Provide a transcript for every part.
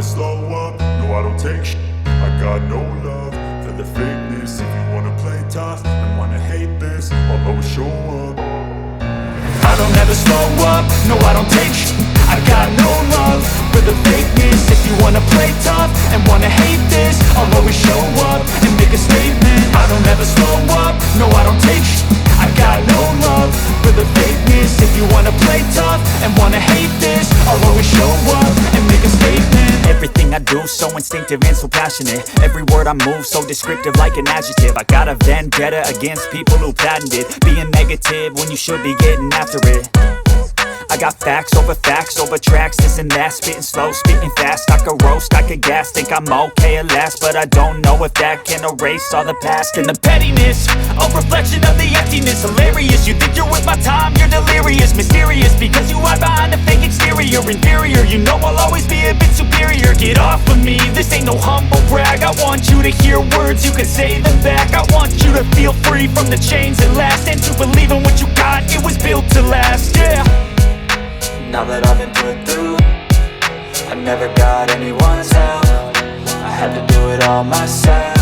never slow up, no I don't take shit. I got no love for the fakeness. If you wanna play tough and wanna hate this, I'll always show up. I don't ever slow up, no I don't take shit. I got no love for the fakeness. If you wanna play tough and wanna hate this, I'll always show up and make a statement. I don't ever slow up, no I don't take shit. I got no love for the fakeness. If you wanna play tough and wanna hate this, I'll always show up and make a statement. Everything I do so instinctive and so passionate. Every word I move so descriptive like an adjective. I got a vendetta against people who patented being negative when you should be getting after it. I got facts over tracks, this and that. Spitting slow, spitting fast. I could roast, I could gas. Think I'm okay at last, but I don't know if that can erase all the past. And the pettiness, a reflection of the emptiness. Hilarious, you think you're with my time, you're delirious. Mysterious, because you hide behind a fake exterior. Inferior, you know I'll always be a bit superior. Get off of me, this ain't no humble brag. I want you to hear words, you can say them back. I want you to feel free from the chains that last, and to believe in what you got, it was built to last, yeah. Now that I've been put through, I never got anyone's help. I had to do it all myself.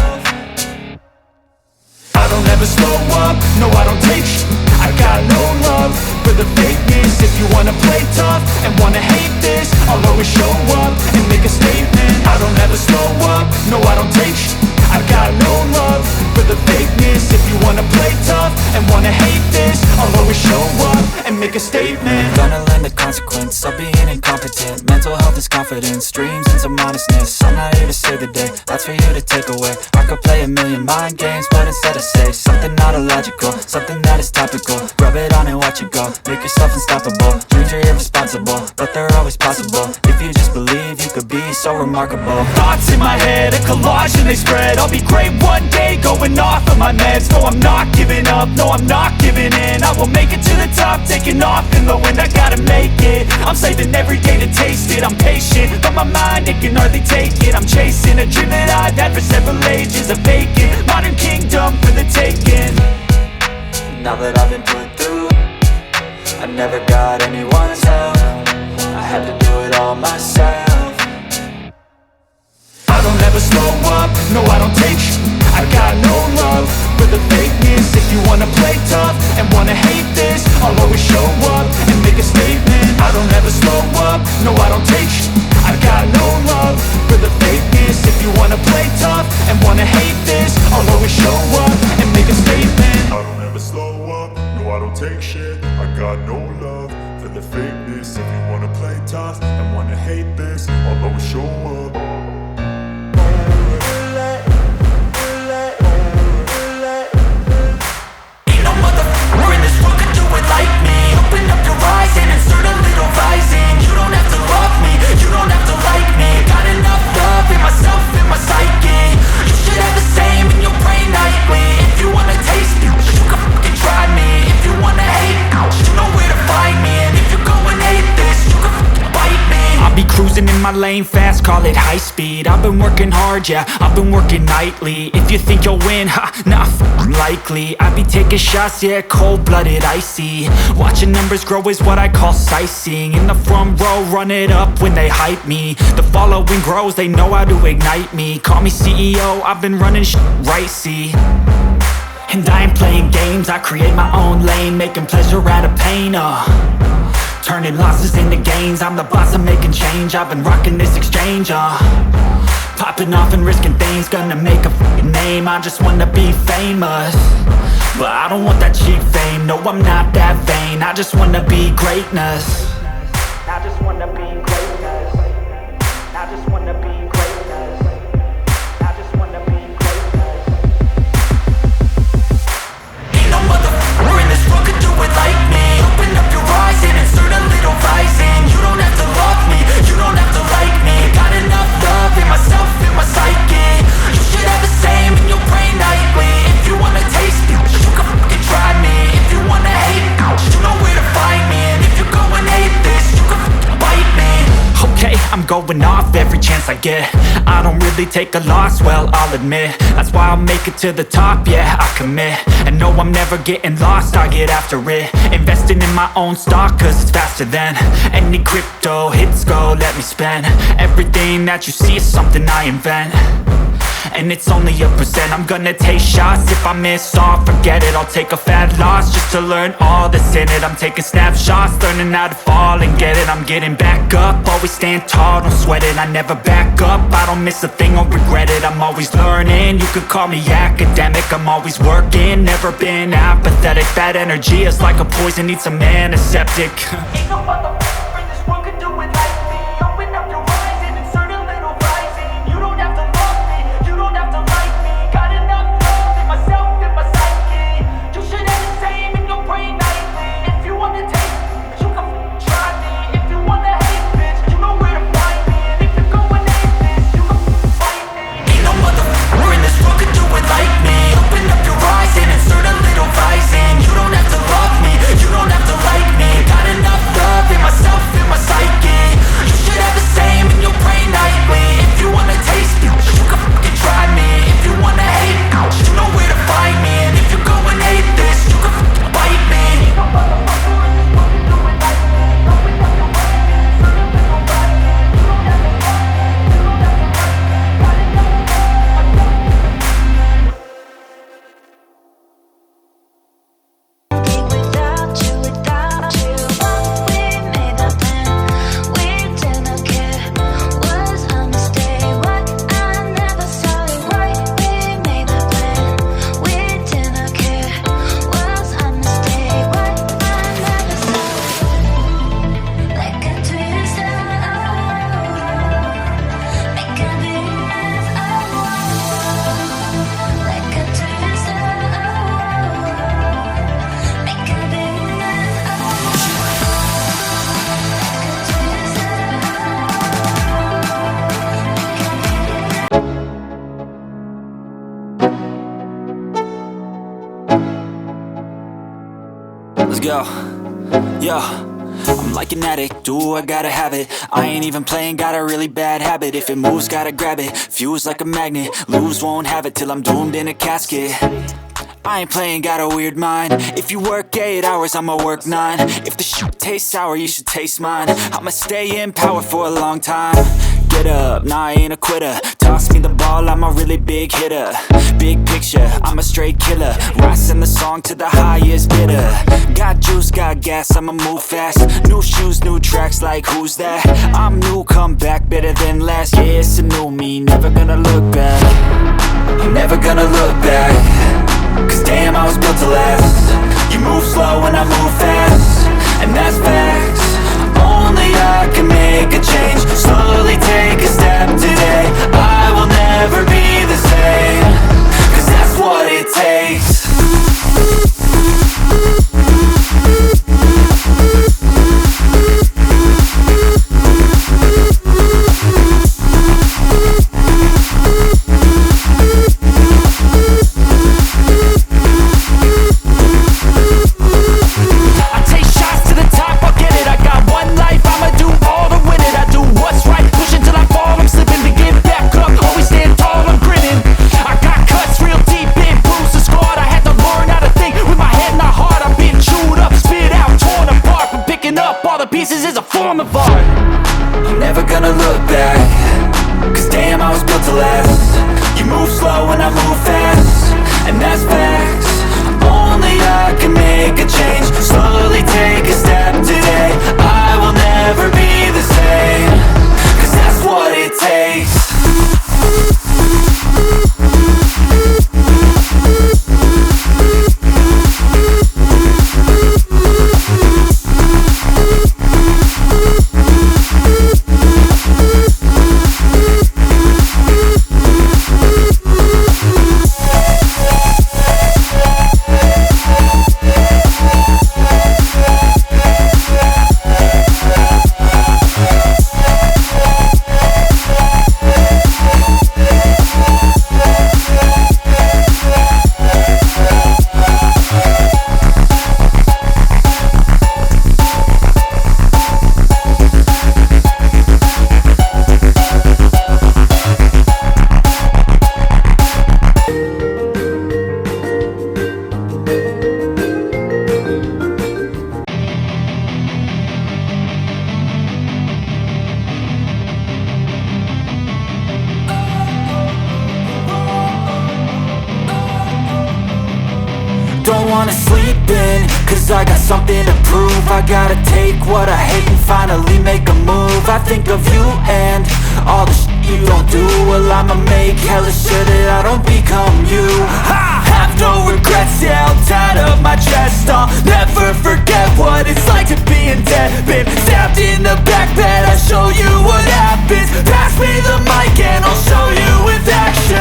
I don't ever slow up, no I don't take shit. I got no love for the fakeness. If you wanna play tough and wanna hate this, I'll always show up and make a statement. I don't ever slow up, no I don't take shit. I got no love for the fakeness. If you wanna play tough and wanna hate this, I'll always show up and make a statement. Gonna learn the consequence of being incompetent. Mental health is confidence, dreams and some honestness. I'm not here to save the day, that's for you to take away. I could play a million mind games, but instead I say something not illogical, something that is topical. Rub it on and watch it go, make yourself unstoppable. Dreams are irresponsible, but they're always possible. If you just believe, you could be so remarkable. Thoughts in my head, a collage and they spread. I'll be great one day, going off of my meds. No, I'm not giving up, no, I'm not giving in. I will make it to the top, taking off in the wind. I gotta make it, I'm saving every day to taste it. I'm patient, but my mind, it can hardly take it. I'm chasing a dream that I've had for several ages. A vacant, modern kingdom for the taking. Now that I've been put through, I never got anyone's help. I had to do it all myself. I don't ever slow up, no I don't take shit. I got no love for the fakeness. If you wanna play tough and wanna hate this, I'll always show up and make a statement. I don't ever slow up, no I don't take shit. I got no love for the fakeness. If you wanna play tough and wanna hate this, I'll always show up and make a statement. I don't ever slow up, no I don't take shit. I got no love for the fakeness. If you wanna play tough and wanna hate this, I'll always show up. Like me, open up your eyes and insert a little rising. You don't have to love me, you don't have to like me. Got enough love in myself, in my psyche. You should have the same in your brain nightly. If you wanna taste me, you can fucking try me. If you wanna hate, you know where to find me. And if you go and hate this, you can fucking bite me. I'll be cruising in my lane fast, call it high speed. I've been working hard, yeah, I've been working nightly. If you think you'll win, ha, nah, likely. I be taking shots, yeah, cold-blooded, icy. Watching numbers grow is what I call sightseeing. In the front row, run it up when they hype me. The following grows, they know how to ignite me. Call me CEO, I've been running shit right, see. And I ain't playing games, I create my own lane, making pleasure out of pain, turning losses into gains. I'm the boss, I'm making change. I've been rocking this exchange, popping off and risking things, gonna make a fucking name. I just wanna be famous, but I don't want that cheap fame. No, I'm not that vain. I just wanna be greatness. I just wanna be greatness. I just wanna be greatness. I just wanna be greatness. Ain't no motherfucker in this world could do it like me. Open up your eyes and insert a little rising. You don't have to love me, you don't have to like me. Got enough love in myself, in my psyche. You should have the same in your brain nightly. If you wanna taste me, you can fucking try me. If you wanna hate, you know where to find me. And if you go and hate showing off every chance I get. I don't really take a loss, well, I'll admit. That's why I'll make it to the top, yeah, I commit. And no, I'm never getting lost, I get after it. Investing in my own stock, cause it's faster than any crypto hits go, let me spend. Everything that you see is something I invent. And it's only a percent. I'm gonna take shots. If I miss all, forget it. I'll take a fat loss just to learn all that's in it. I'm taking snapshots, learning how to fall and get it. I'm getting back up, always stand tall, don't sweat it. I never back up, I don't miss a thing or regret it. I'm always learning, you could call me academic. I'm always working, never been apathetic. Bad energy is like a poison, needs some antiseptic. Ain't no motherfucker in this world can do it like me. Open up your eyes and insert a little rising. You don't have to love me, you don't have to like me. Got enough love in myself, in my psyche. You should have the same in your brain nightly. If you wanna taste me, you can try me. If you wanna hate bitch, you know where to find me. And if you're going aimless, you can fight me. Ain't no motherfucker in this world can do it like me. Open up your eyes and insert a little rising. You don't have to love me, you don't have to like me. Got enough love in myself, in my psyche. You should have the same in your brain nightly. If you wanna taste me, you can fucking try me. If you wanna hate, you know where to find me. And if you're going hate this, you can fucking bite me. No motherfucker in this world can do it like me. Open up your eyes and insert a little rising. You don't have to love me, you don't have to like me. Got enough love in myself. Without you, we made the plan. We didn't care. Was a mistake. What I never saw it right. We made the plan. We didn't care. Was a mistake. What I never saw it. Like a twister, make a big mess. Like a twister, make a big Let's go. Yo, I'm like an addict, do I gotta have it. I ain't even playing, got a really bad habit. If it moves, gotta grab it. Fuse like a magnet, lose, won't have it till I'm doomed in a casket. I ain't playing, got a weird mind. If you work 8 hours, I'ma work 9. If the shit tastes sour, you should taste mine. I'ma stay in power for a long time. Get up, nah, I ain't a quitter. Toss me the ball, I'm a really big hitter. Big picture, I'm a straight killer. Rising the song to the highest bidder. Got juice, got gas, I'ma move fast. New shoes, new tracks, like who's that? I'm new, come back, better than last. Yeah, it's a new me, never gonna look back. I'm never gonna look back. Cause damn, I was built to last. You move slow and I move fast, and that's facts. Only I can make a change. Slowly take a step today. I will never be the same. Cause that's what it takes. I take shots to the top, I'll get it. I got one life, I'ma do all to win it. I do what's right, push until I fall. I'm cause I got something to prove. I gotta take what I hate and finally make a move. I think of you and all the shit you don't do. Well, I'ma make hella sure that I don't become you. I have no regrets, yeah, I'll tie up my chest. I'll never forget what it's like to be in debt. Been stabbed in the back bed, I'll show you what happens. Pass me the mic and I'll show you with action.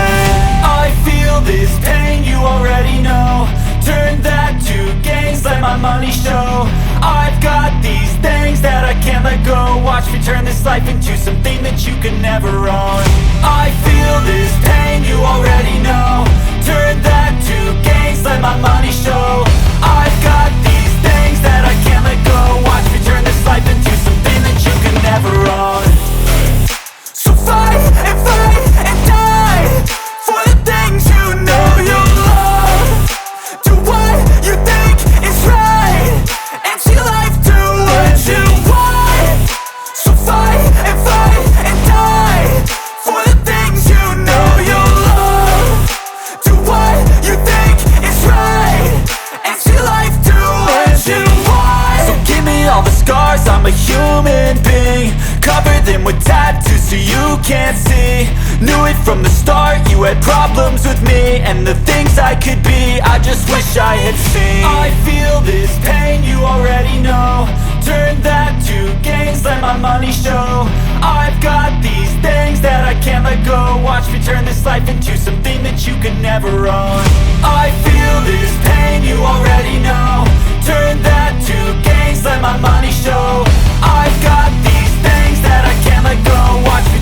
I feel this pain, you already know. Turn that to gains, let my money show. I've got these things that I can't let go. Watch me turn this life into something that you can never own. I feel this pain, you already know. Turn that to gains, let my money show. I've got these things that I can't let go. Watch me turn this life into something that you can never own. So fight and die for the things you know you love. Do what you think is right and see life do what you want. So fight and die for the things you know you love. Do what you think is right and see life do what you want. So give me all the scars, I'm a human being. Cover them with tattoos so you can't see. Knew it from the start, you had problems with me and the things I could be, I just wish I had seen. I feel this pain, you already know. Turn that to gains, let my money show. I've got these things that I can't let go. Watch me turn this life into something that you could never own. I feel this pain, you already know. Turn that to gains, let my money show. I've got these things that I can't let go. Watch me